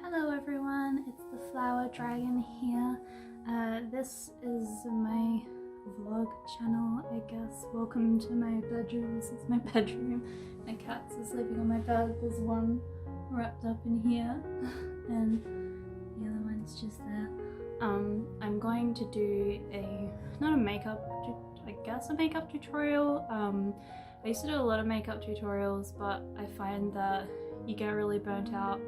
Hello everyone, it's the Flower Dragon here. This is my vlog channel, I guess. Welcome to my bedroom. This is my bedroom. My cats are sleeping on my bed. There's one wrapped up in here and the other one's just there. I'm going to do not a makeup, I guess a makeup tutorial. I used to do a lot of makeup tutorials, but I find that you get really burnt out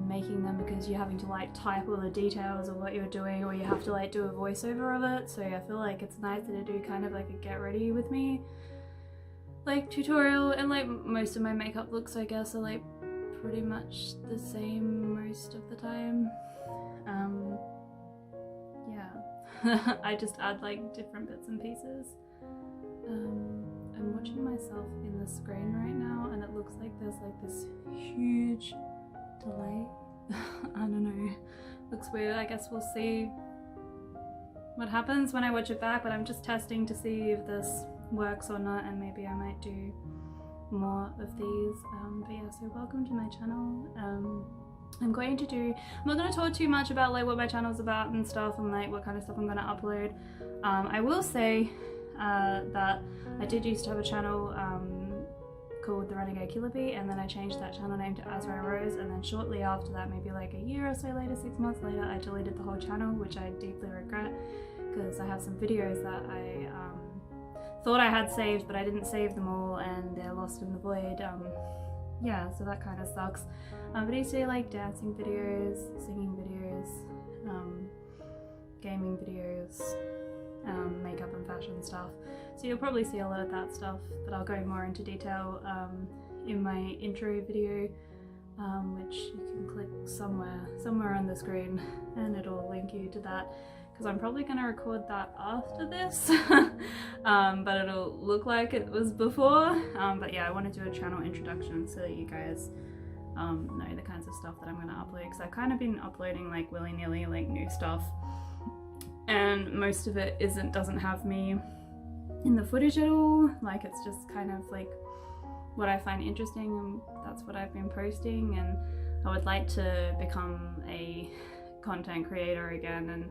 making them because you're having to like type all the details of what you're doing, or you have to like do a voiceover of it. So I feel like it's nicer to do kind of like a get ready with me like tutorial, and like most of my makeup looks I guess are like pretty much the same most of the time. Yeah. I just add like different bits and pieces. I'm watching myself in the screen right now and it looks like there's like this huge delay. I don't know, looks weird. I guess we'll see what happens when I watch it back, but I'm just testing to see if this works or not, and maybe I might do more of these. But yeah, so welcome to my channel. I'm not going to talk too much about like what my channel's about and stuff and like what kind of stuff I'm going to upload. I will say that I did used to have a channel called The Renegade Killer Bee, and then I changed that channel name to Azrael Rose, and then shortly after that, maybe like a year or so later, 6 months later, I deleted the whole channel, which I deeply regret because I have some videos that I thought I had saved, but I didn't save them all and they're lost in the void. Yeah, so that kind of sucks. But I used to do like dancing videos, singing videos, gaming videos, makeup and fashion stuff. So you'll probably see a lot of that stuff, but I'll go more into detail in my intro video, which you can click somewhere on the screen and it'll link you to that, because I'm probably going to record that after this. But it'll look like it was before. But yeah, I want to do a channel introduction so that you guys know the kinds of stuff that I'm going to upload, because I've kind of been uploading like willy-nilly like new stuff, and most of it doesn't have me in the footage at all. Like it's just kind of like what I find interesting, and that's what I've been posting. And I would like to become a content creator again and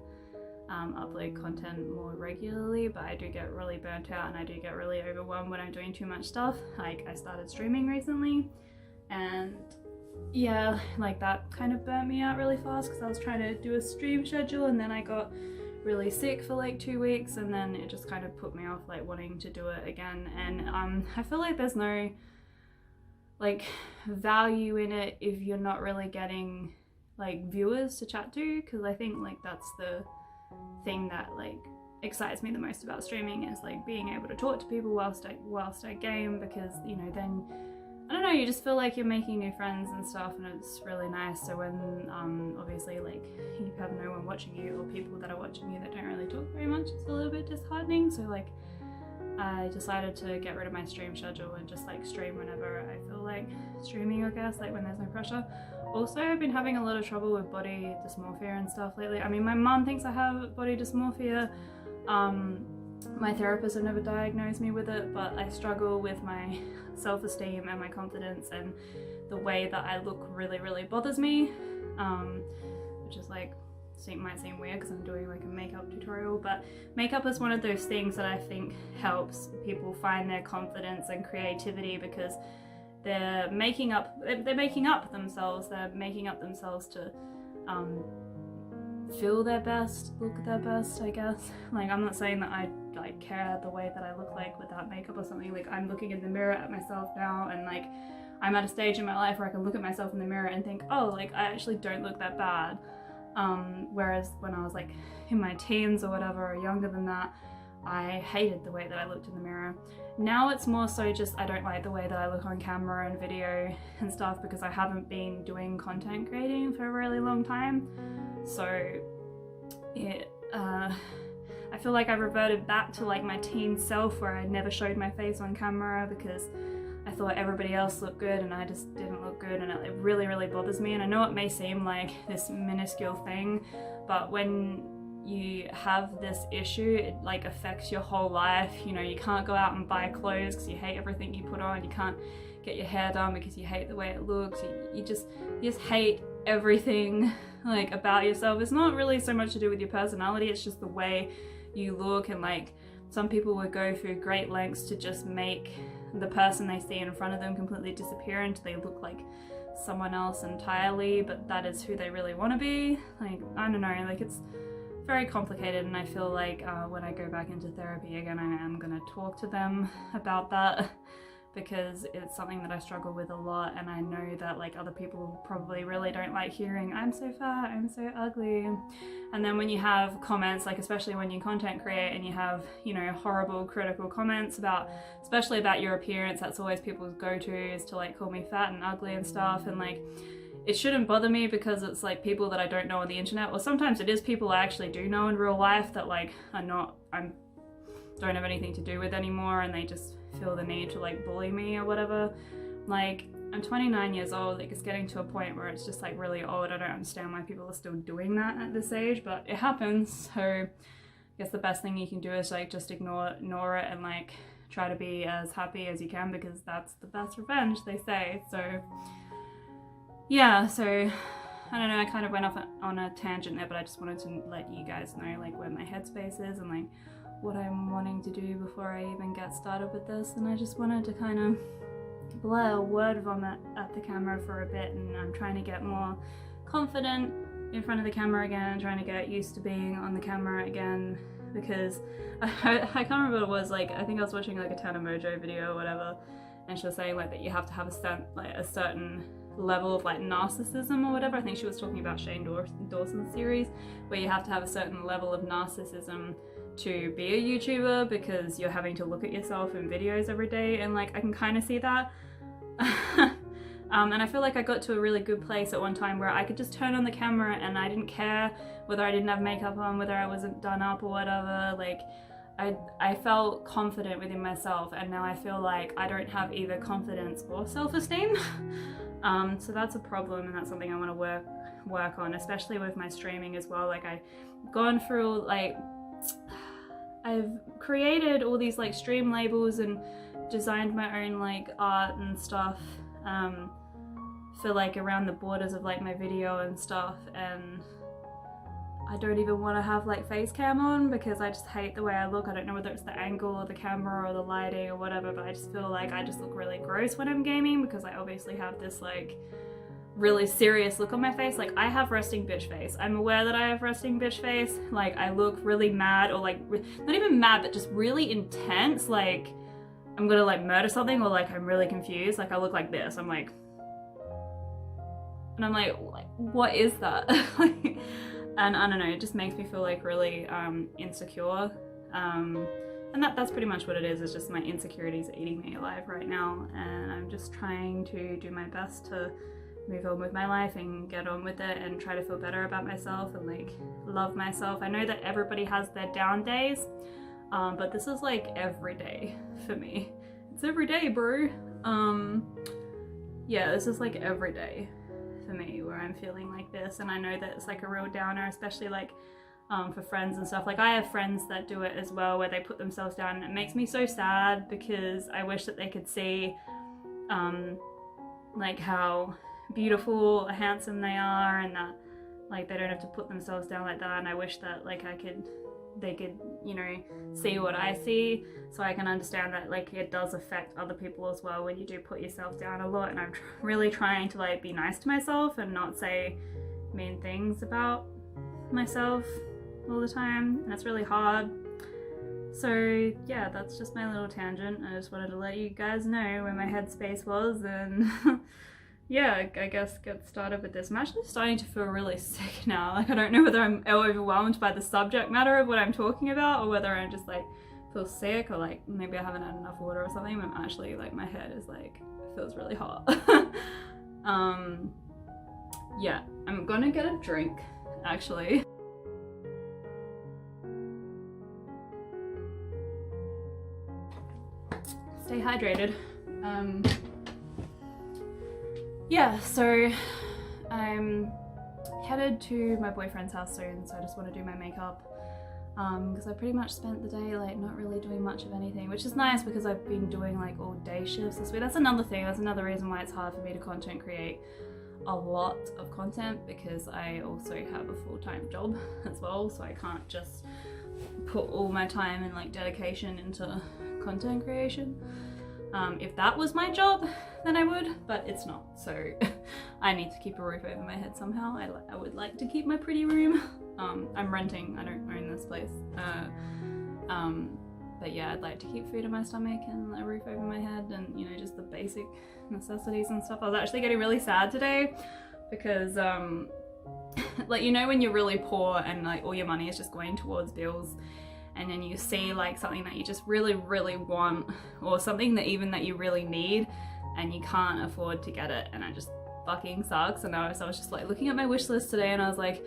upload content more regularly, but I do get really burnt out and I do get really overwhelmed when I'm doing too much stuff. Like I started streaming recently, and yeah, like that kind of burnt me out really fast because I was trying to do a stream schedule and then I got really sick for like 2 weeks, and then it just kind of put me off like wanting to do it again. And I feel like there's no like value in it if you're not really getting like viewers to chat to, because I think like that's the thing that like excites me the most about streaming, is like being able to talk to people whilst I game, because you know, then I don't know, you just feel like you're making new friends and stuff, and it's really nice. So when obviously like you have no one watching you, or people that are watching you that don't really talk very much, it's a little bit disheartening. So like I decided to get rid of my stream schedule and just like stream whenever I feel like streaming, I guess, like when there's no pressure. Also, I've been having a lot of trouble with body dysmorphia and stuff lately. I mean, my mum thinks I have body dysmorphia. My therapist have never diagnosed me with it, but I struggle with my self-esteem and my confidence, and the way that I look really bothers me, which is like, might seem weird because I'm doing like a makeup tutorial, but makeup is one of those things that I think helps people find their confidence and creativity, because they're making up themselves to feel their best, look their best, I guess. Like I'm not saying that I like care the way that I look like without makeup or something. Like I'm looking in the mirror at myself now, and like I'm at a stage in my life where I can look at myself in the mirror and think, oh, like I actually don't look that bad. Whereas when I was like in my teens or whatever, or younger than that, I hated the way that I looked in the mirror. Now it's more so just I don't like the way that I look on camera and video and stuff, because I haven't been doing content creating for a really long time. So I feel like I reverted back to like my teen self, where I never showed my face on camera because I thought everybody else looked good and I just didn't look good, and it really bothers me. And I know it may seem like this minuscule thing, but when you have this issue, it like affects your whole life. You know, you can't go out and buy clothes because you hate everything you put on. You can't get your hair done because you hate the way it looks. You just hate everything like about yourself. It's not really so much to do with your personality, it's just the way you look. And like, some people would go through great lengths to just make the person they see in front of them completely disappear until they look like someone else entirely, but that is who they really want to be. Like, I don't know, like, it's very complicated, and I feel like when I go back into therapy again, I am going to talk to them about that, because it's something that I struggle with a lot, and I know that like other people probably really don't like hearing I'm so fat, I'm so ugly. And then when you have comments, like especially when you content create and you have, you know, horrible critical comments about, especially about your appearance, that's always people's go-to, is to like call me fat and ugly and stuff. And like, it shouldn't bother me because it's like people that I don't know on the internet, or sometimes it is people I actually do know in real life that like don't have anything to do with anymore, and they just feel the need to like bully me or whatever. Like, I'm 29 years old, like it's getting to a point where it's just like really old. I don't understand why people are still doing that at this age, but it happens. So I guess the best thing you can do is like just ignore it and like try to be as happy as you can, because that's the best revenge, they say. So yeah, so I don't know, I kind of went off on a tangent there, but I just wanted to let you guys know like where my headspace is and like what I'm wanting to do before I even get started with this. And I just wanted to kind of blare word vomit at the camera for a bit, and I'm trying to get more confident in front of the camera again, trying to get used to being on the camera again, because I can't remember what it was, like I think I was watching like a Tana Mojo video or whatever, and she was saying like that you have to have a certain level of like narcissism or whatever. I think she was talking about Shane Dawson's series, where you have to have a certain level of narcissism to be a YouTuber, because you're having to look at yourself in videos every day. And like, I can kind of see that. And I feel like I got to a really good place at one time where I could just turn on the camera and I didn't care whether I didn't have makeup on, whether I wasn't done up or whatever. Like, I felt confident within myself, and now I feel like I don't have either confidence or self-esteem. So that's a problem, and that's something I want to work on, especially with my streaming as well. Like, I've gone through like, I've created all these like stream labels and designed my own like art and stuff for like around the borders of like my video and stuff, and I don't even want to have like face cam on because I just hate the way I look. I don't know whether it's the angle or the camera or the lighting or whatever, but I just feel like I just look really gross when I'm gaming, because I obviously have this like really serious look on my face. Like, I have resting bitch face. I'm aware that I have resting bitch face. Like, I look really mad, or like not even mad, but just really intense, like I'm gonna like murder something, or like I'm really confused. Like, I look like this. I'm like, and I'm like what is that? And I don't know, it just makes me feel like really insecure, and that's pretty much what it is. It's just my insecurities are eating me alive right now, and I'm just trying to do my best to move on with my life and get on with it and try to feel better about myself and like love myself. I know that everybody has their down days, but this is like every day for me. It's every day, bro. Yeah, this is like every day for me where I'm feeling like this, and I know that it's like a real downer, especially like for friends and stuff. Like, I have friends that do it as well, where they put themselves down, and it makes me so sad, because I wish that they could see like how beautiful, handsome they are, and that like they don't have to put themselves down like that. And I wish that like they could, you know, see what I see, so I can understand that like it does affect other people as well when you do put yourself down a lot. And I'm really trying to like be nice to myself and not say mean things about myself all the time, and it's really hard. So yeah, that's just my little tangent. I just wanted to let you guys know where my headspace was, and yeah, I guess get started with this. I'm actually starting to feel really sick now. Like, I don't know whether I'm overwhelmed by the subject matter of what I'm talking about, or whether I'm just like feel sick, or like maybe I haven't had enough water or something. But actually, like, my head is like, it feels really hot. Yeah, I'm gonna get a drink actually. Stay hydrated. Yeah, so I'm headed to my boyfriend's house soon, so I just want to do my makeup because I pretty much spent the day like not really doing much of anything, which is nice because I've been doing like all day shifts this week. That's another thing, that's another reason why it's hard for me to content create a lot of content, because I also have a full-time job as well, so I can't just put all my time and like dedication into content creation. If that was my job, then I would, but it's not, so I need to keep a roof over my head somehow. I would like to keep my pretty room. I'm renting, I don't own this place. But yeah, I'd like to keep food in my stomach and a roof over my head and, you know, just the basic necessities and stuff. I was actually getting really sad today because, like, you know, when you're really poor and like all your money is just going towards bills, and then you see like something that you just really, really want, or something that even that you really need, and you can't afford to get it, and it just fucking sucks. And so I was just like looking at my wish list today, and I was like,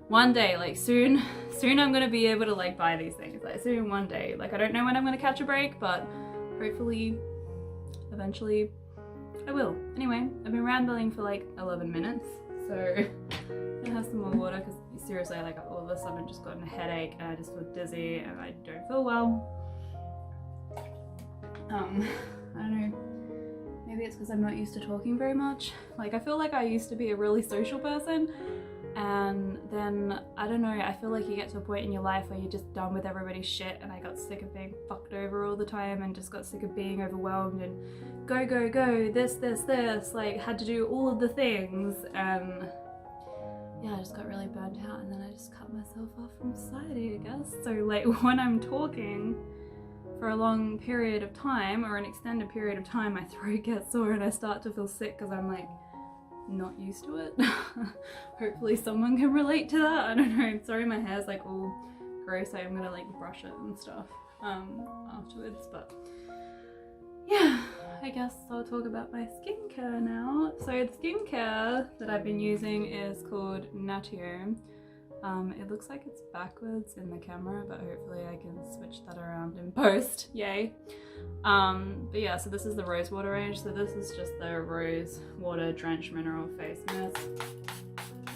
one day, like soon I'm gonna be able to like buy these things, like soon, one day. Like I don't know when I'm gonna catch a break, but hopefully eventually I will. Anyway, I've been rambling for like 11 minutes, so I'm gonna have some more water, because seriously, like all of a sudden just gotten a headache and I just feel dizzy and I don't feel well. I don't know, maybe it's because I'm not used to talking very much. Like I feel like I used to be a really social person, and then I don't know, I feel like you get to a point in your life where you're just done with everybody's shit, and I got sick of being fucked over all the time and just got sick of being overwhelmed and go, this, like had to do all of the things, and yeah, I just got really burnt out, and then I just cut myself off from society, I guess. So like when I'm talking for a long period of time, or an extended period of time, my throat gets sore and I start to feel sick because I'm like not used to it. Hopefully someone can relate to that. I don't know, I'm sorry my hair's like all gross. I am gonna like brush it and stuff afterwards, but yeah, I guess I'll talk about my skincare now. So the skincare that I've been using is called Natio. It looks like it's backwards in the camera, but hopefully I can switch that around in post, yay. But yeah, so this is the rose water range. So this is just the rose water drenched mineral face mist,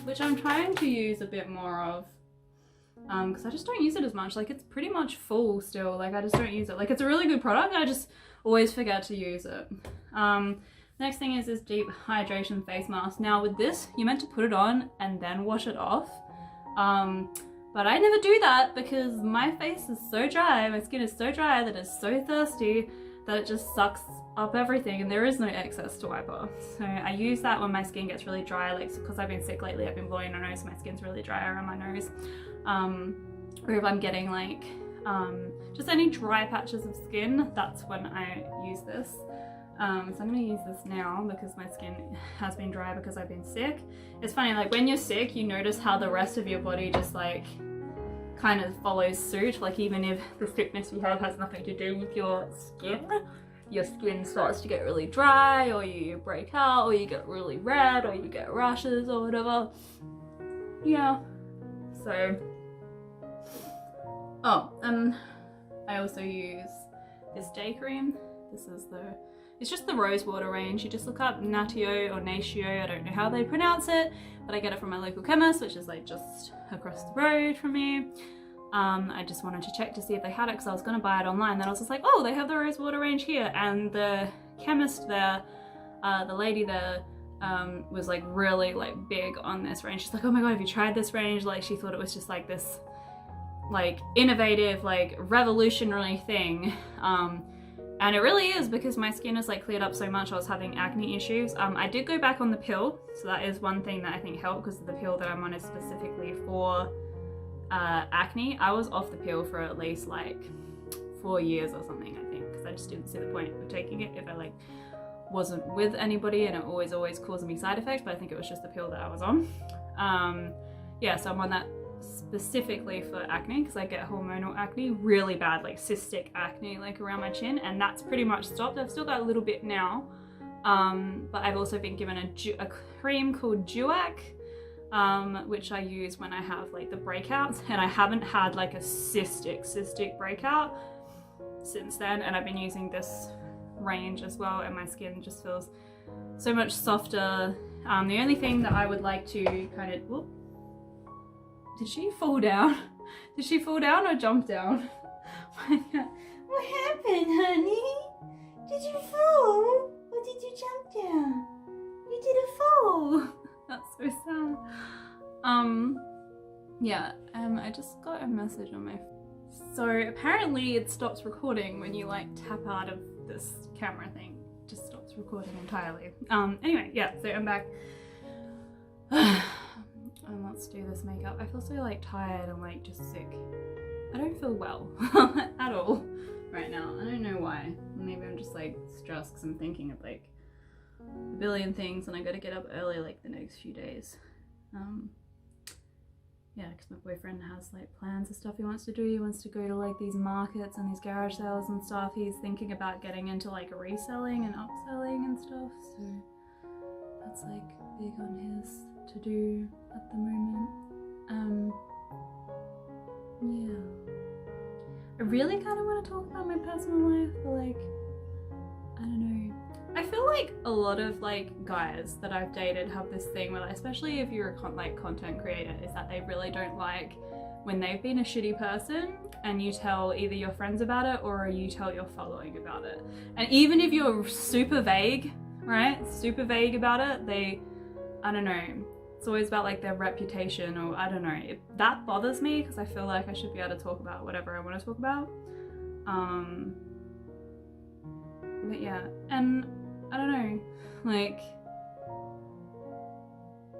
which I'm trying to use a bit more of, because I just don't use it as much. Like it's pretty much full still, like I just don't use it. Like it's a really good product, I just always forget to use it. Next thing is this deep hydration face mask. Now with this, you're meant to put it on and then wash it off. But I never do that because my face is so dry, my skin is so dry that it's so thirsty that it just sucks up everything, and there is no excess to wipe off. So I use that when my skin gets really dry, like because I've been sick lately, I've been blowing my nose, so my skin's really dry around my nose. Or if I'm getting like just any dry patches of skin, that's when I use this. So I'm gonna use this now because my skin has been dry because I've been sick. It's funny, like when you're sick, you notice how the rest of your body just like kind of follows suit. Like even if the sickness you have has nothing to do with your skin starts to get really dry, or you break out, or you get really red, or you get rashes or whatever. Yeah, so, oh, and I also use this day cream. This is it's just the rose water range. You just look up Natio or Natio, I don't know how they pronounce it, but I get it from my local chemist, which is like just across the road from me. I just wanted to check to see if they had it because I was going to buy it online. Then I was just like, oh, they have the rose water range here. And the chemist there, the lady there, was like really like big on this range. She's like, oh my god, have you tried this range? Like she thought it was just like this like innovative, like revolutionary thing. And it really is, because my skin has like cleared up so much. I was having acne issues. I did go back on the pill, so that is one thing that I think helped, because the pill that I'm on is specifically for acne. I was off the pill for at least like 4 years or something, I think, because I just didn't see the point of taking it if I like wasn't with anybody, and it always caused me side effects, but I think it was just the pill that I was on. Yeah, so I'm on that specifically for acne because I get hormonal acne really bad, like cystic acne like around my chin, and that's pretty much stopped. I've still got a little bit now, but I've also been given a cream called Duac, which I use when I have like the breakouts, and I haven't had like a cystic breakout since then, and I've been using this range as well, and my skin just feels so much softer. The only thing that I would like to kind of, whoop, did she fall down? Did she fall down or jump down? What happened, honey? Did you fall? Or did you jump down? You didn't fall. That's so sad. Yeah, I just got a message on my phone. So apparently it stops recording when you like tap out of this camera thing. It just stops recording entirely. Anyway, yeah, so I'm back. And let's do this makeup. I feel so like tired and like just sick. I don't feel well at all right now. I don't know why. Maybe I'm just like stressed because I'm thinking of like a billion things and I gotta get up early like the next few days. Yeah, because my boyfriend has like plans and stuff he wants to do. He wants to go to like these markets and these garage sales and stuff. He's thinking about getting into like reselling and upselling and stuff. So that's like big on his to do at the moment. Yeah. I really kind of want to talk about my personal life, but like, I don't know. I feel like a lot of like guys that I've dated have this thing where, like, especially if you're a content creator, is that they really don't like when they've been a shitty person and you tell either your friends about it or you tell your following about it. And even if you're super vague, right? Super vague about it, I don't know. It's always about like their reputation or I don't know. That bothers me because I feel like I should be able to talk about whatever I want to talk about. But yeah, and I don't know, like,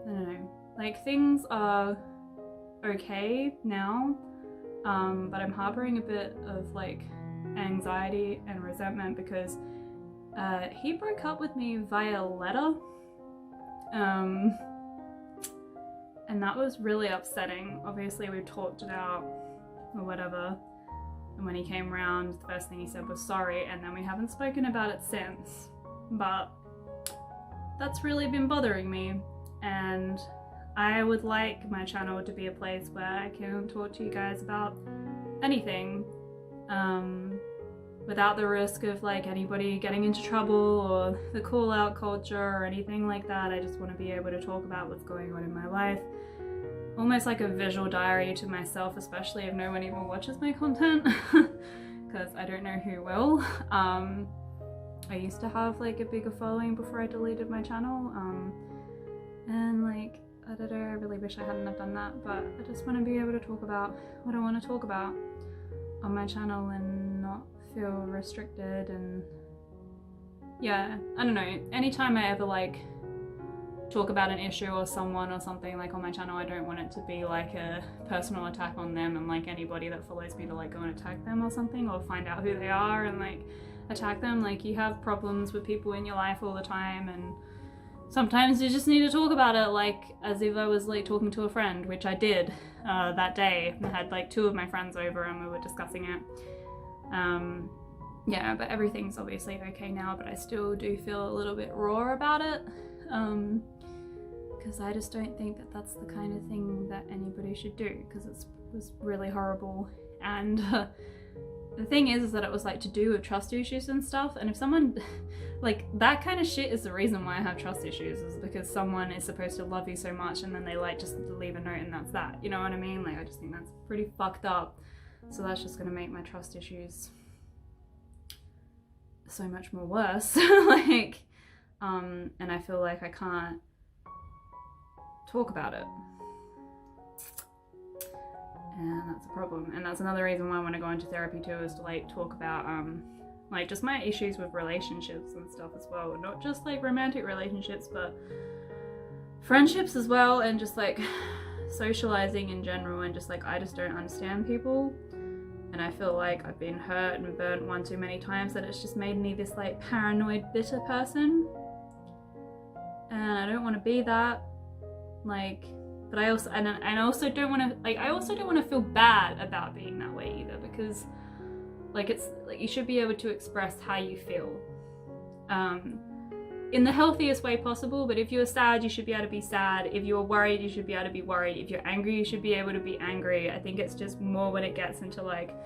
I don't know, like things are okay now, but I'm harboring a bit of like anxiety and resentment because he broke up with me via letter, and that was really upsetting. Obviously we talked it out or whatever. And when he came around, the first thing he said was sorry, and then we haven't spoken about it since. But that's really been bothering me, and I would like my channel to be a place where I can talk to you guys about anything, without the risk of like anybody getting into trouble or the call out culture or anything like that. I just want to be able to talk about what's going on in my life. Almost like a visual diary to myself, especially if no one even watches my content, because I don't know who will. I used to have like a bigger following before I deleted my channel, and like, I don't know, I really wish I hadn't have done that, but I just want to be able to talk about what I want to talk about on my channel and not feel restricted. And yeah, I don't know, anytime I ever like talk about an issue or someone or something like on my channel, I don't want it to be like a personal attack on them and like anybody that follows me to like go and attack them or something, or find out who they are and like attack them. Like, you have problems with people in your life all the time, and sometimes you just need to talk about it, like as if I was like talking to a friend, which I did that day. I had like 2 of my friends over and we were discussing it. Yeah, but everything's obviously okay now, but I still do feel a little bit raw about it. Because I just don't think that that's the kind of thing that anybody should do, because it was really horrible. And the thing is that it was like to do with trust issues and stuff, and if someone like that kind of shit is the reason why I have trust issues, is because someone is supposed to love you so much and then they like just leave a note and that's that, you know what I mean? Like, I just think that's pretty fucked up. So that's just gonna make my trust issues so much more worse. Like, and I feel like I can't talk about it, and that's a problem. And that's another reason why I want to go into therapy too, is to like talk about like just my issues with relationships and stuff as well, not just like romantic relationships but friendships as well, and just like socializing in general, and just like I just don't understand people, and I feel like I've been hurt and burnt one too many times, that it's just made me this like paranoid, bitter person, and I don't want to be that. Like, but I also, and I also don't want to, like, I also don't want to feel bad about being that way either, because like, it's like, you should be able to express how you feel in the healthiest way possible. But if you're sad, you should be able to be sad. If you're worried, you should be able to be worried. If you're angry, you should be able to be angry. I think it's just more when it gets into like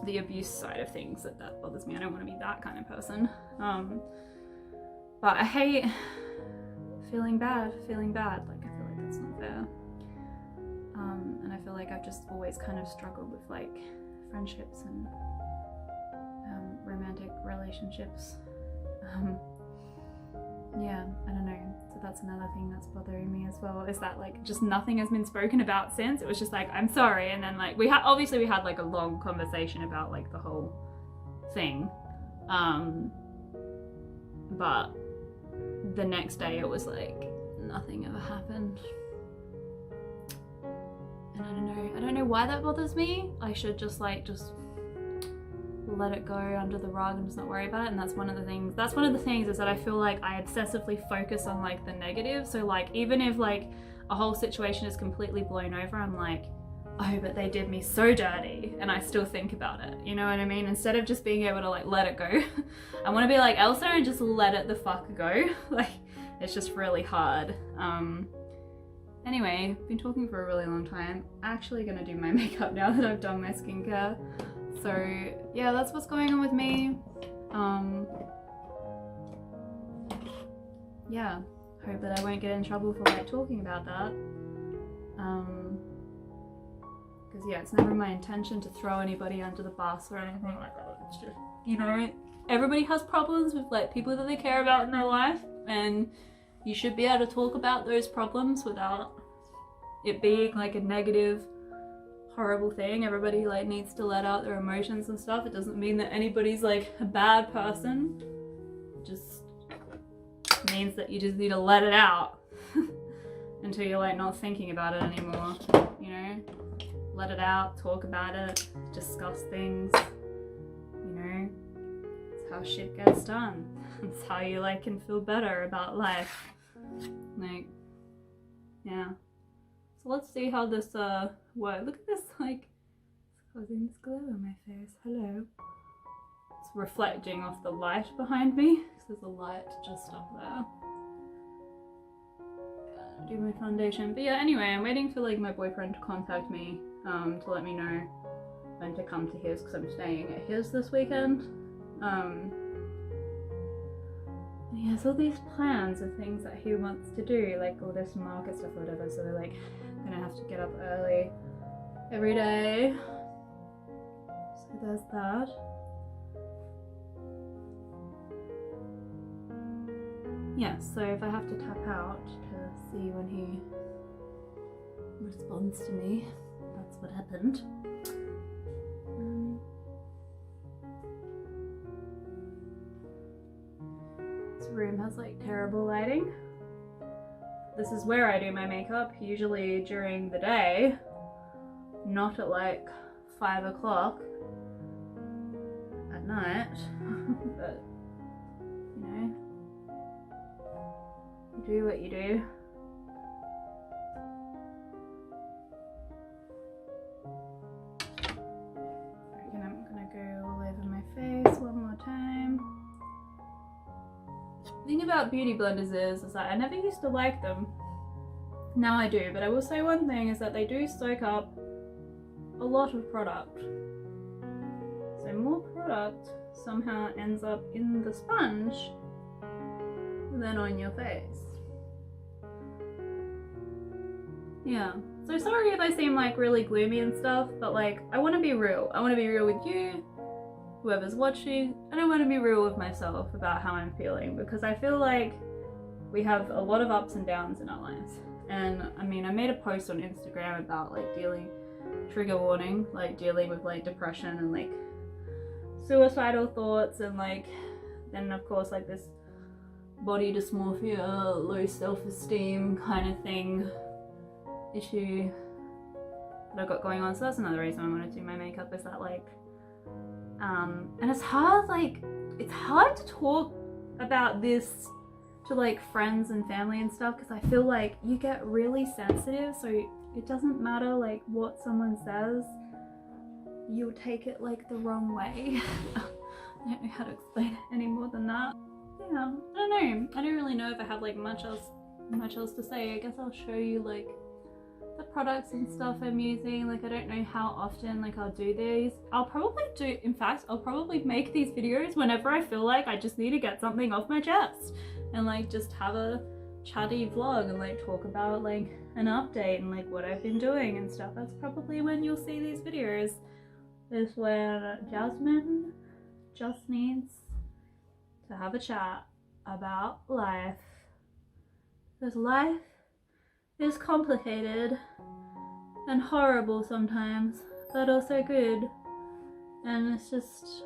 the abuse side of things that bothers me. I don't want to be that kind of person. But I hate feeling bad. Like, I feel like that's not fair. And I feel like I've just always kind of struggled with like friendships and romantic relationships. Yeah, I don't know. So that's another thing that's bothering me as well, is that like just nothing has been spoken about since. It was just like, I'm sorry, and then like we had like a long conversation about like the whole thing, but the next day it was like nothing ever happened. And I don't know why that bothers me. I should just let it go under the rug and just not worry about it. And that's one of the things is that I feel like I obsessively focus on like the negative. So like even if like a whole situation is completely blown over, I'm like, oh, but they did me so dirty, and I still think about it, you know what I mean? Instead of just being able to like let it go, I want to be like Elsa and just let it the fuck go. Like it's just really hard. Anyway, been talking for a really long time. Actually gonna do my makeup now that I've done my skincare. So yeah, that's what's going on with me. Yeah, hope that I won't get in trouble for like talking about that. Because yeah, it's never my intention to throw anybody under the bus or anything like that. It's just, you know, everybody has problems with like people that they care about in their life, and you should be able to talk about those problems without it being like a negative, horrible thing. Everybody like needs to let out their emotions and stuff. It doesn't mean that anybody's like a bad person. It just means that you just need to let it out until you're like not thinking about it anymore, you know? Let it out, talk about it, discuss things, you know? It's how shit gets done. It's how you like can feel better about life. Like, yeah. So let's see how this works. Look at this, like, it's causing this glow on my face. Hello. It's reflecting off the light behind me, because there's a light just up there. Do my foundation. But yeah, anyway, I'm waiting for like my boyfriend to contact me to let me know when to come to his, because I'm staying at his this weekend. And he has all these plans of things that he wants to do, like all this market stuff or whatever, so they're like gonna have to get up early every day. So there's that. Yeah, so if I have to tap out to see when he responds to me, that's what happened. This room has like terrible lighting. This is where I do my makeup, usually during the day, not at like 5 o'clock at night, but you know, you do what you do. I reckon I'm gonna go all over my face one more time. The thing about beauty blenders is that I never used to like them. Now I do, but I will say one thing is that they do soak up a lot of product. So more product somehow ends up in the sponge than on your face. Yeah, so sorry if I seem like really gloomy and stuff, but like I want to be real. I want to be real with you, whoever's watching, and I want to be real with myself about how I'm feeling, because I feel like we have a lot of ups and downs in our lives. And I mean, I made a post on Instagram about like trigger warning, like dealing with like depression and like suicidal thoughts, and like then of course like this body dysmorphia, low self-esteem kind of thing issue that I've got going on. So that's another reason I want to do my makeup, is that like and it's hard to talk about this to like friends and family and stuff, because I feel like you get really sensitive, so it doesn't matter like what someone says, you'll take it like the wrong way. I don't know how to explain it any more than that. Yeah, I don't know. I don't really know if I have like much else to say. I guess I'll show you like the products and stuff I'm using. Like I don't know how often like I'll do these. I'll probably make these videos whenever I feel like I just need to get something off my chest and like just have a chatty vlog and like talk about like an update and like what I've been doing and stuff. That's probably when you'll see these videos, is when Jasmine just needs to have a chat about life, because life is complicated and horrible sometimes, but also good, and it's just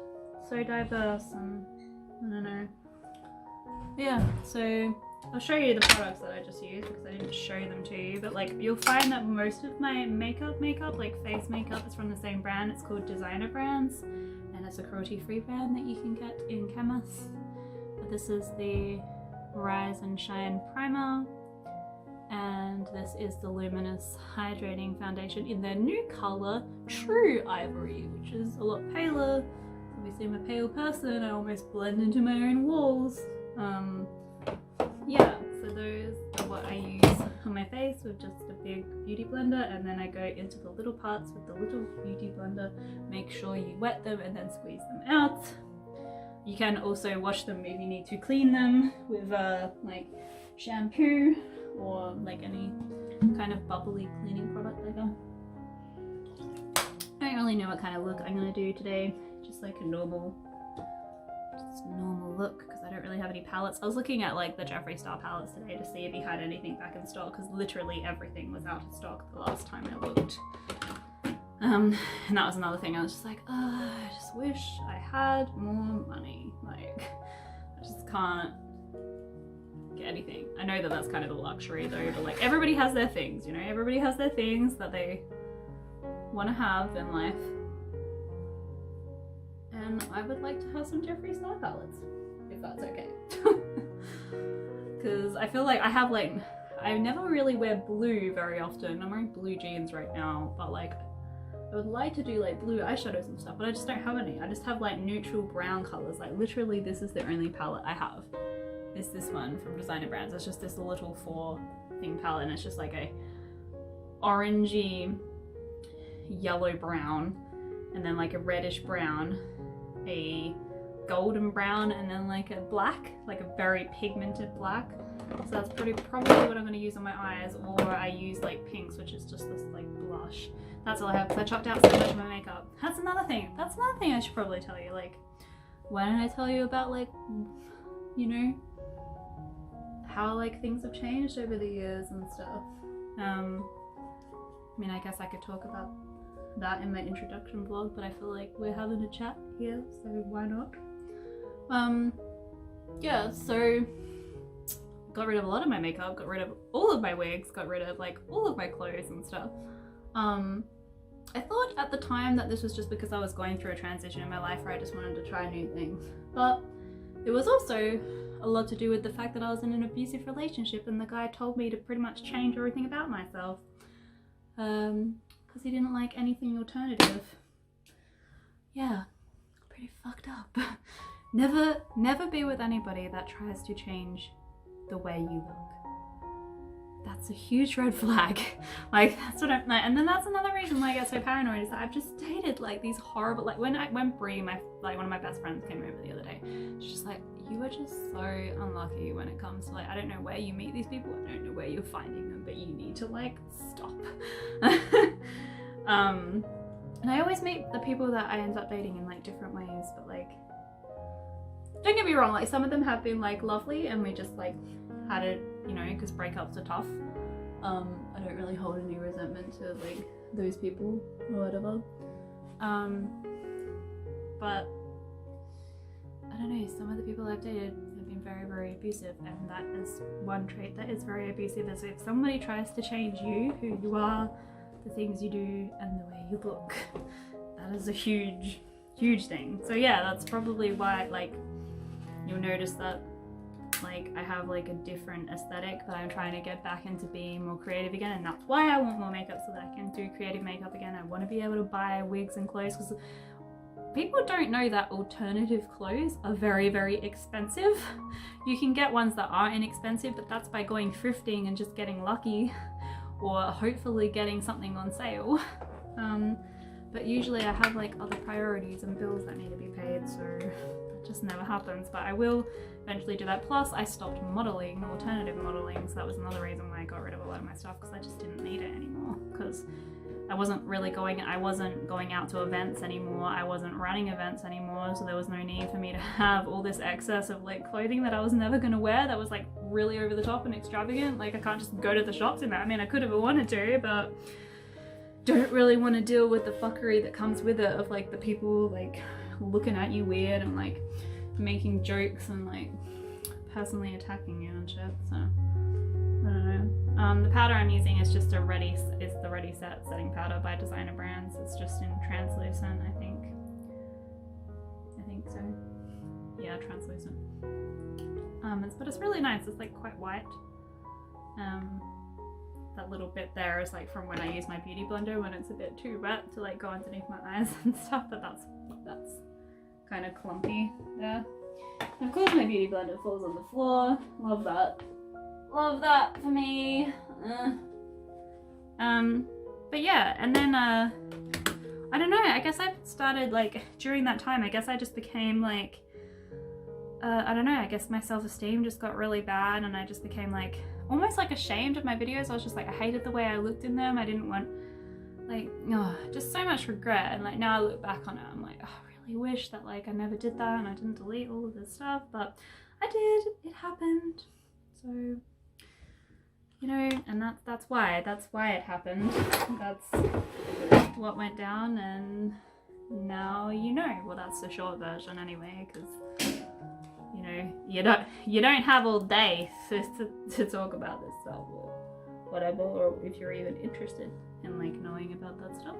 so diverse, and I don't know. Yeah, so I'll show you the products that I just used because I didn't show them to you, but like you'll find that most of my makeup, like face makeup, is from the same brand. It's called Designer Brands, and it's a cruelty-free brand that you can get in chemists. But this is the Rise and Shine Primer, and this is the Luminous Hydrating Foundation in their new color, True Ivory, which is a lot paler. Obviously I'm a pale person, I almost blend into my own walls. Yeah, so those are what I use on my face with just a big beauty blender, and then I go into the little parts with the little beauty blender, make sure you wet them and then squeeze them out. You can also wash them if you need to clean them with like shampoo or like any kind of bubbly cleaning product like that. I don't really know what kind of look I'm gonna do today, just like a normal look, because I don't really have any palettes. I was looking at like the Jeffree Star palettes today to see if he had anything back in stock, because literally everything was out of stock the last time I looked. And that was another thing. I was just like, I just wish I had more money. Like, I just can't get anything. I know that that's kind of a luxury though, but like everybody has their things, you know? Everybody has their things that they want to have in life. And I would like to have some Jeffree Star palettes, if that's okay. Because I feel like I never really wear blue very often. I'm wearing blue jeans right now, but like I would like to do like blue eyeshadows and stuff, but I just don't have any. I just have like neutral brown colors. Like literally this is the only palette I have. Is this one from Designer Brands. It's just this little 4-thing palette, and it's just like a orangey yellow brown, and then like a reddish brown, a golden brown, and then like a black, like a very pigmented black. So that's probably what I'm going to use on my eyes, or I use like pinks, which is just this like blush. That's all I have because I chopped out so much of my makeup. That's another thing I should probably tell you. Like, why didn't I tell you about like, you know, how like things have changed over the years and stuff. I mean, I guess I could talk about that in my introduction vlog, but I feel like we're having a chat here, so why not? Yeah, so got rid of a lot of my makeup, got rid of all of my wigs, got rid of like all of my clothes and stuff. I thought at the time that this was just because I was going through a transition in my life where I just wanted to try new things, but it was also a lot to do with the fact that I was in an abusive relationship, and the guy told me to pretty much change everything about myself, because he didn't like anything alternative. Yeah, pretty fucked up. Never be with anybody that tries to change the way you look. That's a huge red flag. Like, that's what I'm like, and then that's another reason why I get so paranoid, is that I've just dated like these horrible, like when Brie, one of my best friends, came over the other day, she's just like, you are just so unlucky when it comes to like, I don't know where you meet these people, I don't know where you're finding them, but you need to like stop. And I always meet the people that I end up dating in like different ways, but like, don't get me wrong, like some of them have been like lovely and we just like had it, you know, because breakups are tough. I don't really hold any resentment to like those people or whatever. But I don't know, some of the people I've dated have been very, very abusive, and that is one trait that is very abusive, is if somebody tries to change you, who you are, the things you do, and the way you look. That is a huge, huge thing. So yeah, that's probably why like you'll notice that like I have like a different aesthetic, that I'm trying to get back into being more creative again, and that's why I want more makeup, so that I can do creative makeup again. I want to be able to buy wigs and clothes, because people don't know that alternative clothes are very, very expensive. You can get ones that are inexpensive, but that's by going thrifting and just getting lucky, or hopefully getting something on sale. But usually I have like other priorities and bills that need to be paid, so just never happens. But I will eventually do that. Plus I stopped modeling, alternative modeling, so that was another reason why I got rid of a lot of my stuff, because I just didn't need it anymore, because I wasn't going out to events anymore, I wasn't running events anymore, so there was no need for me to have all this excess of like clothing that I was never gonna wear that was like really over the top and extravagant. Like I can't just go to the shops in that. I mean, I could if I wanted to, but don't really want to deal with the fuckery that comes with it, of like the people like looking at you weird and like making jokes and like personally attacking you and shit. So I don't know. The powder I'm using is just the Ready Set setting powder by Designer Brands. It's just in translucent, I think so. Yeah, translucent. But it's really nice. It's like quite white. That little bit there is like from when I use my beauty blender when it's a bit too wet to like go underneath my eyes and stuff, but that's kind of clumpy there. And of course my beauty blender falls on the floor. Love that for me. But yeah, and then I don't know, I guess I started like during that time, I guess I just became like I don't know, I guess my self-esteem just got really bad, and I just became like almost like ashamed of my videos. I was just like, I hated the way I looked in them. I didn't want like, oh, just so much regret. And like now I look back on it, I'm like, oh, I really wish that like I never did that and I didn't delete all of this stuff, but I did. It happened. So, you know, and that's why it happened. That's what went down, and now you know. Well, that's the short version anyway, because you know, you don't have all day to talk about this stuff or whatever, or if you're even interested in like knowing about that stuff.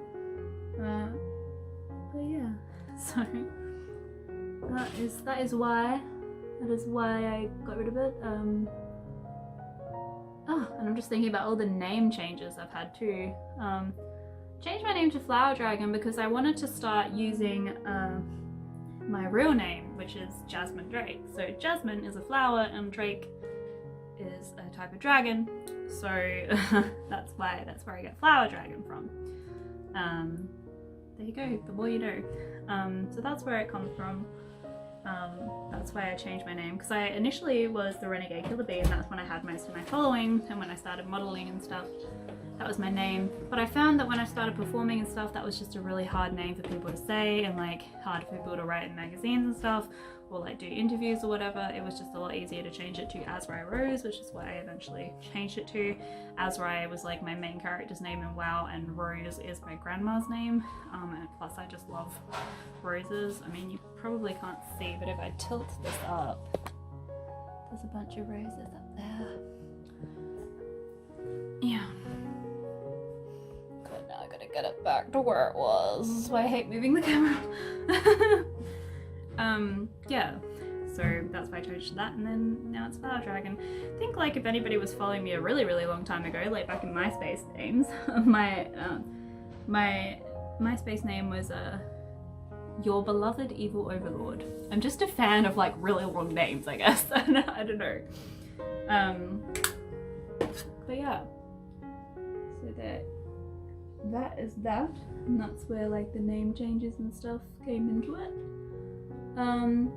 But yeah, so that is why I got rid of it. Oh, and I'm just thinking about all the name changes I've had too. Changed my name to Flower Dragon because I wanted to start using my real name, which is Jasmine Drake. So Jasmine is a flower and Drake is a type of dragon. So that's where I get Flower Dragon from. There you go, the more you know. So that's where it comes from. That's why I changed my name, because I initially was the Renegade Killer Bee, and that's when I had most of my following, and when I started modeling and stuff, that was my name. But I found that when I started performing and stuff, that was just a really hard name for people to say, and like hard for people to write in magazines and stuff, or like do interviews or whatever. It was just a lot easier to change it to Azrai Rose, which is what I eventually changed it to. Azrai was like my main character's name in WoW, and Rose is my grandma's name. And plus I just love roses. I mean, you probably can't see, but if I tilt this up, there's a bunch of roses up there. Yeah. Good, now I gotta get it back to where it was. This is why I hate moving the camera. Yeah, so that's why I changed that, and then now it's Flower Dragon. I think like if anybody was following me a really long time ago, like back in MySpace names, my MySpace name was Your Beloved Evil Overlord. I'm just a fan of like really long names, I guess. I don't know. But yeah, so that is that, and that's where like the name changes and stuff came into it.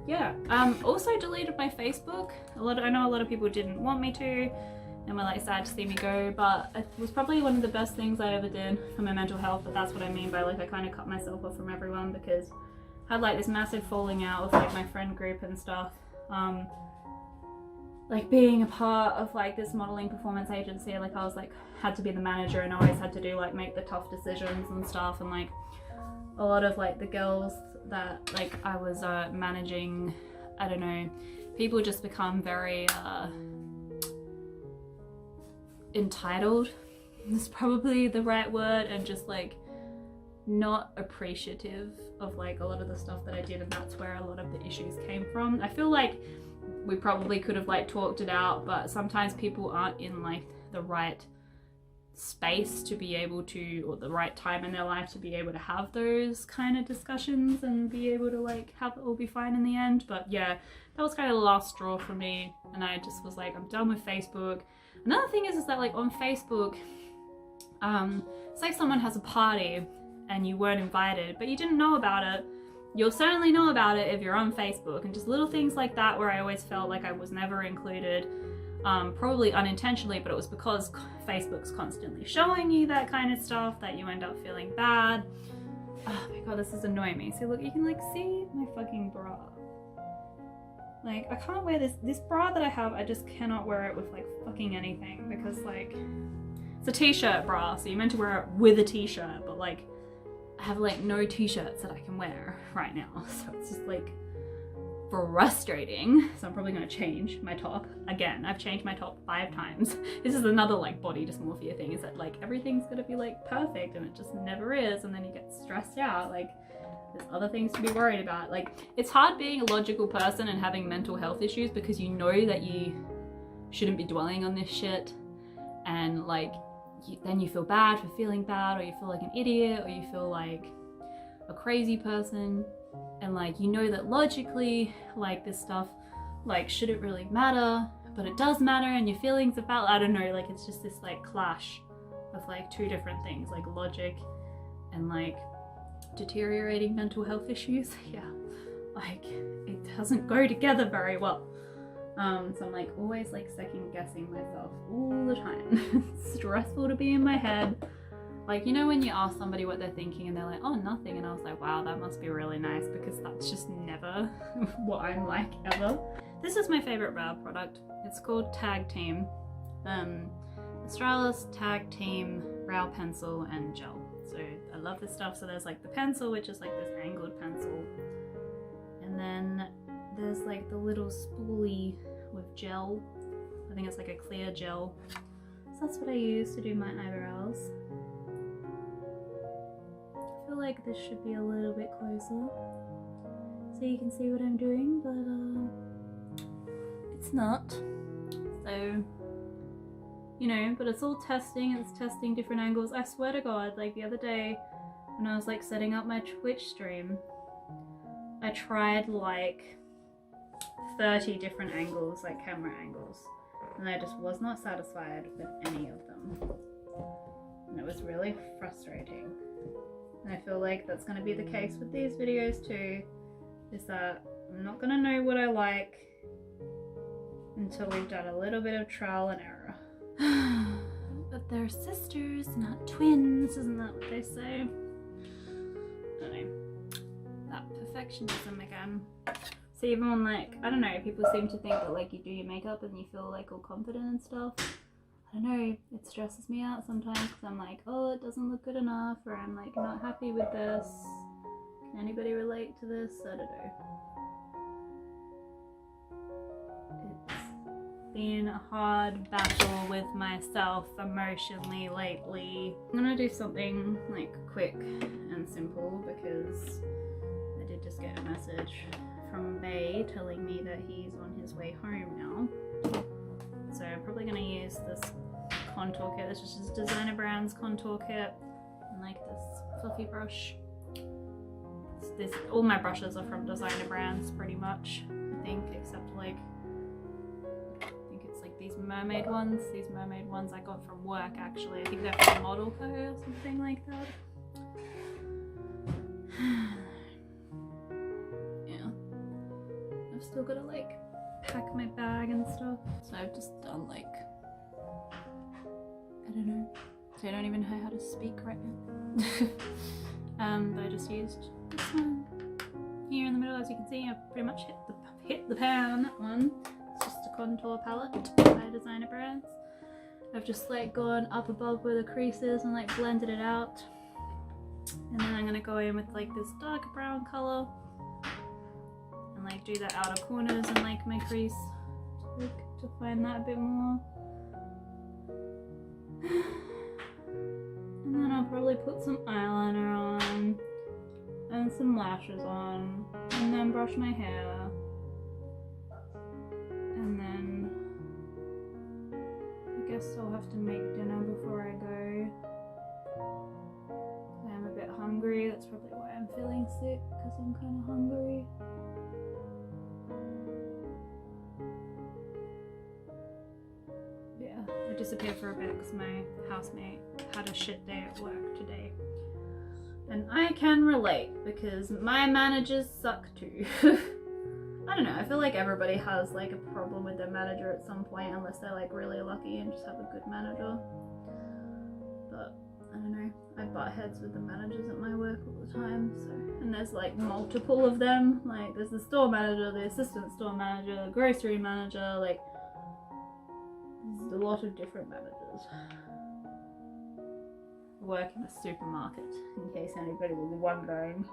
Yeah, also deleted my Facebook. I know a lot of people didn't want me to and were like sad to see me go, but it was probably one of the best things I ever did for my mental health. But that's what I mean by like I kind of cut myself off from everyone, because I had like this massive falling out with like my friend group and stuff. Like being a part of like this modeling performance agency, like I was like had to be the manager and always had to do like make the tough decisions and stuff, and like a lot of like the girls that like I was managing, I don't know, people just become very entitled is probably the right word, and just like not appreciative of like a lot of the stuff that I did, and that's where a lot of the issues came from. I feel like we probably could have like talked it out, but sometimes people aren't in like the right space to be able to, or the right time in their life to be able to have those kind of discussions and be able to like have it all be fine in the end. But yeah, that was kind of the last straw for me, and I just was like, I'm done with Facebook. Another thing is that like on Facebook, say someone has a party and you weren't invited, but you didn't know about it, you'll certainly know about it if you're on Facebook, and just little things like that where I always felt like I was never included, probably unintentionally, but it was because Facebook's constantly showing you that kind of stuff that you end up feeling bad. Oh my god, this is annoying me. So look, you can like see my fucking bra. Like, I can't wear this bra that I have, I just cannot wear it with like fucking anything, because like, it's a t-shirt bra, so you're meant to wear it with a t-shirt, but like, I have like no t-shirts that I can wear right now, so it's just like frustrating. So I'm probably gonna change my top again. I've changed my top 5 times. This is another like body dysmorphia thing, is that like everything's gonna be like perfect and it just never is, and then you get stressed out. Like, there's other things to be worried about. Like, it's hard being a logical person and having mental health issues, because you know that you shouldn't be dwelling on this shit, and like then you feel bad for feeling bad, or you feel like an idiot, or you feel like a crazy person, and like you know that logically like this stuff like shouldn't really matter, but it does matter, and your feelings about, I don't know, like it's just this like clash of like 2 different things, like logic and like deteriorating mental health issues. Yeah, like it doesn't go together very well. So I'm like always like second guessing myself all the time. It's stressful to be in my head. Like, you know when you ask somebody what they're thinking and they're like, oh, nothing, and I was like, wow, that must be really nice, because that's just never what I'm like ever. This is my favorite brow product. It's called Tag Team. Australis Tag Team Brow Pencil and Gel. So I love this stuff. So there's like the pencil, which is like this angled pencil, and then there's like the little spoolie with gel. I think it's like a clear gel. So that's what I use to do my eyebrows. I feel like this should be a little bit closer so you can see what I'm doing, but it's not. So, you know, but it's all testing. It's testing different angles. I swear to God, like the other day when I was like setting up my Twitch stream, I tried like 30 different angles, like camera angles, and I just was not satisfied with any of them, and it was really frustrating. And I feel like that's going to be the case with these videos too, is that I'm not going to know what I like until we've done a little bit of trial and error. But they're sisters, not twins, isn't that what they say? I don't know. That perfectionism again. So even when like, I don't know, people seem to think that like you do your makeup and you feel like all confident and stuff. I don't know, it stresses me out sometimes, because I'm like, oh, it doesn't look good enough, or I'm like not happy with this. Can anybody relate to this? I don't know. It's been a hard battle with myself emotionally lately. I'm gonna do something like quick and simple, because I did just get a message from Bay telling me that he's on his way home now. So I'm probably going to use this contour kit. This is just Designer Brands contour kit, and like this fluffy brush. All my brushes are from Designer Brands pretty much, I think, except like, I think it's like these mermaid ones. These mermaid ones I got from work actually. I think they're from Model Co or something like that. Still gotta like pack my bag and stuff, so I've just done like, I don't know, so I don't even know how to speak right now. But I just used this one here in the middle. As you can see, I've pretty much hit the pan on that one. It's just a contour palette by Designer Brands. I've just like gone up above where the crease is and like blended it out, and then I'm gonna go in with like this dark brown color and like do the outer corners and like my crease to define that a bit more. And then I'll probably put some eyeliner on and some lashes on, and then brush my hair, and then I guess I'll have to make dinner before I go. I'm a bit hungry. That's probably why I'm feeling sick, because I'm kind of hungry. I disappeared for a bit because my housemate had a shit day at work today. And I can relate because my managers suck too. I don't know, I feel like everybody has like a problem with their manager at some point unless they're like really lucky and just have a good manager. But I don't know, I butt heads with the managers at my work all the time, so, and there's like multiple of them, like there's the store manager, the assistant store manager, the grocery manager, like there's a lot of different managers. Work in a supermarket, in case anybody was wondering.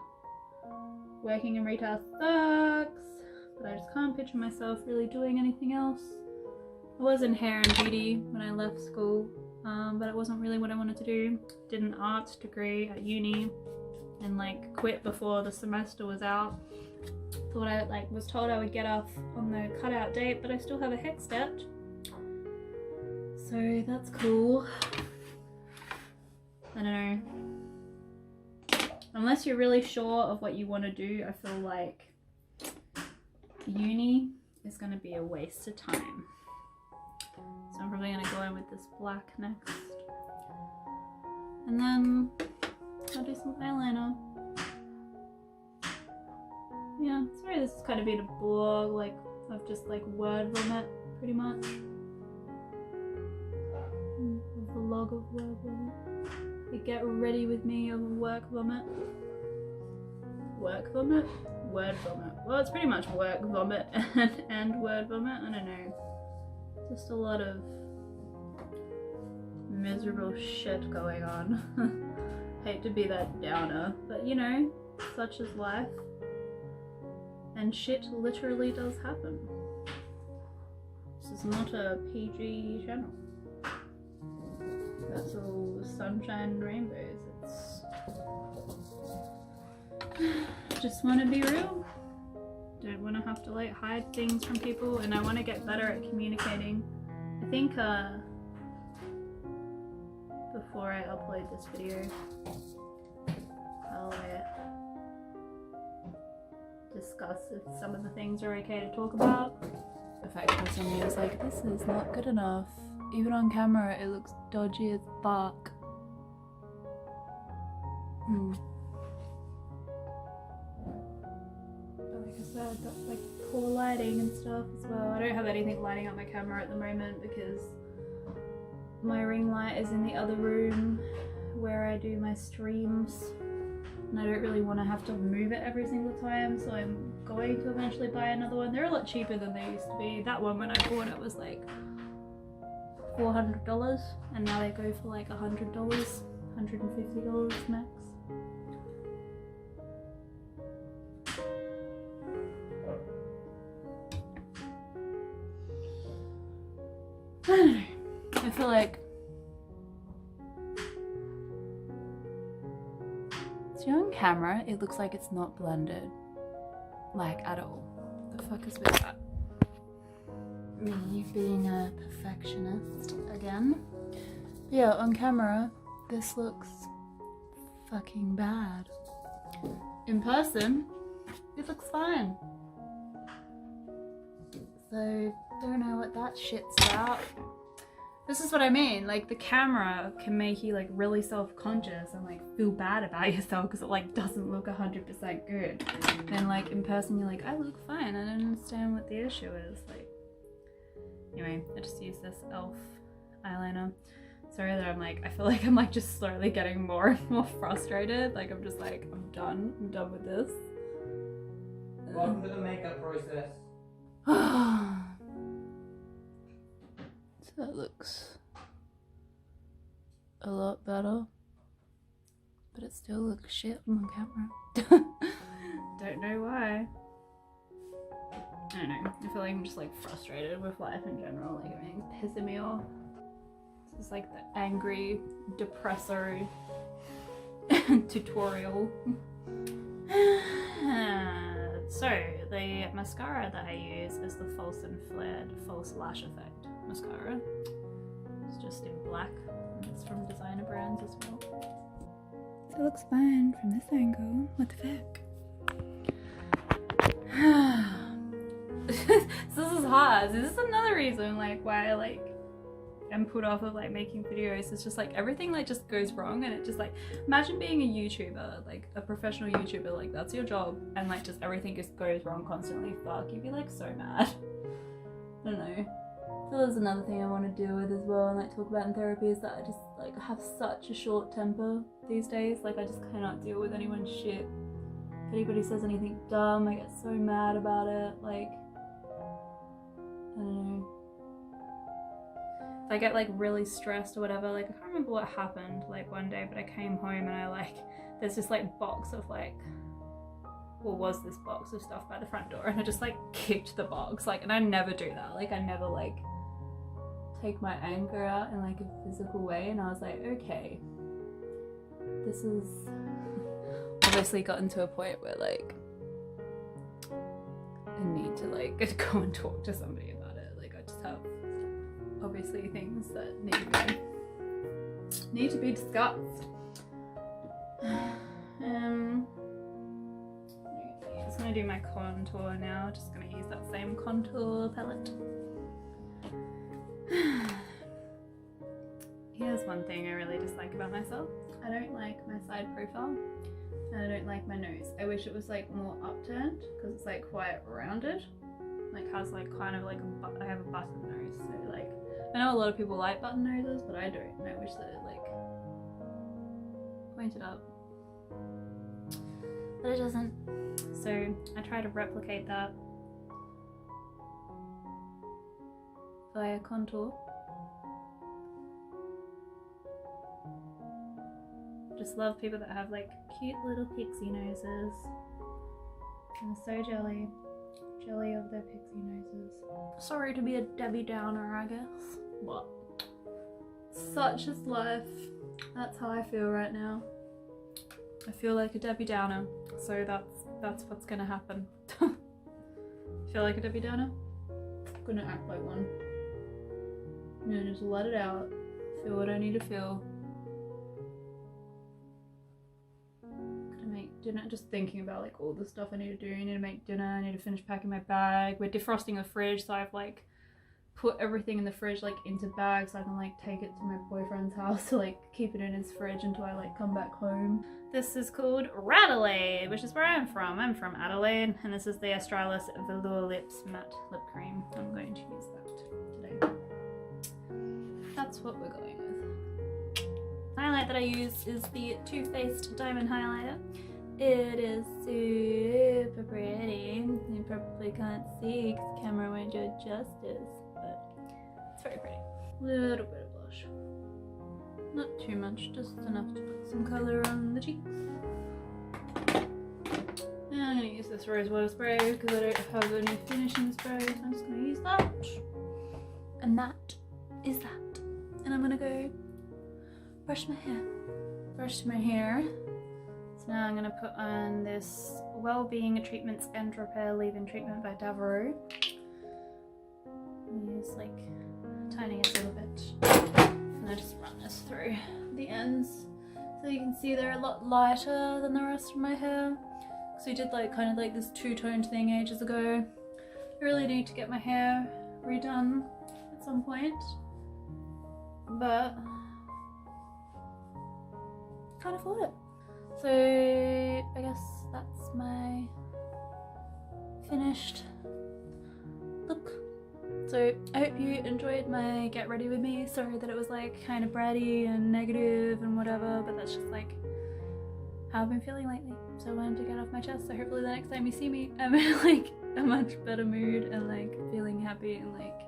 Working in retail sucks, but I just can't picture myself really doing anything else. I was in hair and beauty when I left school, but it wasn't really what I wanted to do. Did an arts degree at uni and like quit before the semester was out. Thought I like was told I would get off on the cutout date, but I still have a hex step, so that's cool. I don't know. Unless you're really sure of what you want to do, I feel like uni is going to be a waste of time. So I'm probably going to go in with this black next. And then I'll do some eyeliner. Yeah, sorry this is kind of been a blog, like of just like word vomit pretty much. A vlog of word vomit. Get ready with me of work vomit. Work vomit? Word vomit. Well, it's pretty much work vomit and word vomit. I don't know. Just a lot of miserable shit going on. Hate to be that downer, but you know, such is life. And shit literally does happen. This is not a PG channel. That's all sunshine and rainbows. It's just want to be real. Don't want to have to like hide things from people, and I want to get better at communicating. I think before I upload this video, I'll discuss if some of the things are okay to talk about. The fact that somebody was like, this is not good enough. Even on camera, it looks dodgy as fuck. But like I said, that's like poor lighting and stuff as well. I don't have anything lighting up my camera at the moment because my ring light is in the other room where I do my streams. And I don't really want to have to move it every single time, so I'm going to eventually buy another one. They're a lot cheaper than they used to be. That one, when I bought it, was like $400, and now they go for like $100, $150 max. I don't know. I feel like so on camera it looks like it's not blended, like at all. The fuck is with that? Me being a perfectionist again. Yeah, on camera this looks fucking bad. In person it looks fine. So don't know what that shit's about. This is what I mean, like the camera can make you like really self-conscious and like feel bad about yourself because it like doesn't look 100% good. Then like in person you're like, I look fine, I don't understand what the issue is. Like, anyway, I just use this e.l.f. eyeliner. Sorry that I'm like, I feel like I'm like just slowly getting more and more frustrated. Like I'm just like, I'm done with this. Welcome to the makeup process. So that looks a lot better, but it still looks shit on camera. Don't know why. I don't know. I feel like I'm just like frustrated with life in general. Like everything's pissing me off. This is like the angry depressor tutorial. So the mascara that I use is the False and Flared False Lash Effect mascara. It's just in black, and it's from designer brands as well. So it looks fine from this angle. What the fuck? This is hard. This is another reason like why I like am put off of like making videos is just like everything like just goes wrong, and it just like, imagine being a YouTuber, like a professional YouTuber, like that's your job, and like just everything just goes wrong constantly. Fuck, you'd be like so mad. I don't know. So there's another thing I want to deal with as well and like talk about in therapy, is that I just like have such a short temper these days. Like I just cannot deal with anyone's shit. If anybody says anything dumb, I get so mad about it. Like, I don't know. If I get like really stressed or whatever, like I can't remember what happened like one day, but I came home and I like, there's this like box of like, or was this box of stuff by the front door, and I just like kicked the box, like, and I never do that. Like I never like take my anger out in like a physical way, and I was like, okay, this is obviously gotten to a point where like I need to like go and talk to somebody about it. Like I just have obviously things that need to be discussed. Just gonna do my contour now. Just gonna use that same contour palette. Here's one thing I really dislike about myself. I don't like my side profile, and I don't like my nose. I wish it was like more upturned, because it's like quite rounded. Like has like kind of like I have a button nose, so like I know a lot of people like button noses, but I don't, and I wish that it like pointed up, but it doesn't. So I try to replicate that via contour. Just love people that have like cute little pixie noses. I'm so jelly of their pixie noses. Sorry to be a Debbie Downer, I guess. What? Such is life. That's how I feel right now. I feel like a Debbie Downer, so that's what's gonna happen. Feel like a Debbie Downer? I'm gonna act like one. I'm gonna just let it out. Feel what I need to feel. Dinner, just thinking about like all the stuff I need to do. I need to make dinner, I need to finish packing my bag. We're defrosting the fridge, so I've like put everything in the fridge like into bags so I can like take it to my boyfriend's house to like keep it in his fridge until I like come back home. This is called Radelaide, which is where I'm from. I'm from Adelaide, and this is the Australis Velour Lips Matte Lip Cream. I'm going to use that today. That's what we're going with. Highlight that I use is the Too Faced Diamond Highlighter. It is super pretty. You probably can't see because the camera won't do it justice, but it's very pretty. A little bit of blush. Not too much, just enough to put some colour on the cheeks. And I'm going to use this rose water spray because I don't have any finishing spray, so I'm just going to use that. And that is that. And I'm going to go brush my hair. Brush my hair. So now I'm going to put on this Wellbeing Treatments and Repair Leave-In Treatment by Davoro. Use like tiniest little bit. And I just run this through the ends. So you can see they're a lot lighter than the rest of my hair. So I did like kind of like this two-toned thing ages ago. I really need to get my hair redone at some point. But can't afford it. So I guess that's my finished look. So I hope you enjoyed my get ready with me. Sorry that it was like kind of bratty and negative and whatever, but that's just like how I've been feeling lately. So I wanted to get off my chest, so hopefully the next time you see me I'm in like a much better mood and like feeling happy and like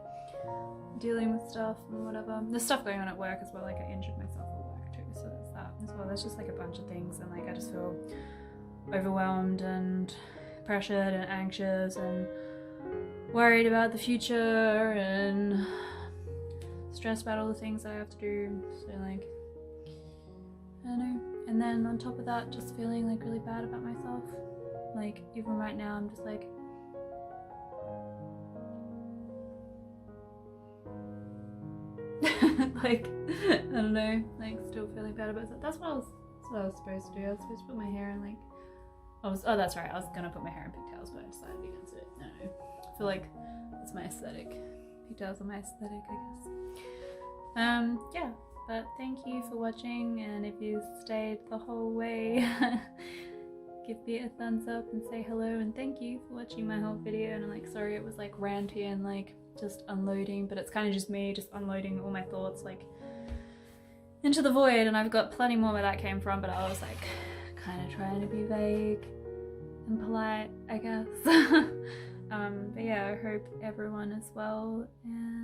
dealing with stuff and whatever. There's stuff going on at work as well, like I injured myself at work too, so there's that as well. There's just like a bunch of things, and like I just feel overwhelmed and pressured and anxious and worried about the future and stressed about all the things I have to do. So like, I don't know. And then on top of that, just feeling like really bad about myself. Like even right now I'm just like, like, I don't know, like still feeling bad about it. That's what I was supposed to do. I was supposed to put my hair in like, oh that's right, I was gonna put my hair in pigtails, but I decided against it. I don't know. I feel like that's my aesthetic. Pigtails are my aesthetic, I guess. Yeah, but thank you for watching, and if you stayed the whole way, give me a thumbs up and say hello, and thank you for watching my whole video. And I'm like, sorry it was like ranty and like just unloading, but it's kind of just me just unloading all my thoughts like into the void, and I've got plenty more where that came from, but I was like kind of trying to be vague and polite, I guess. But yeah, I hope everyone is well, and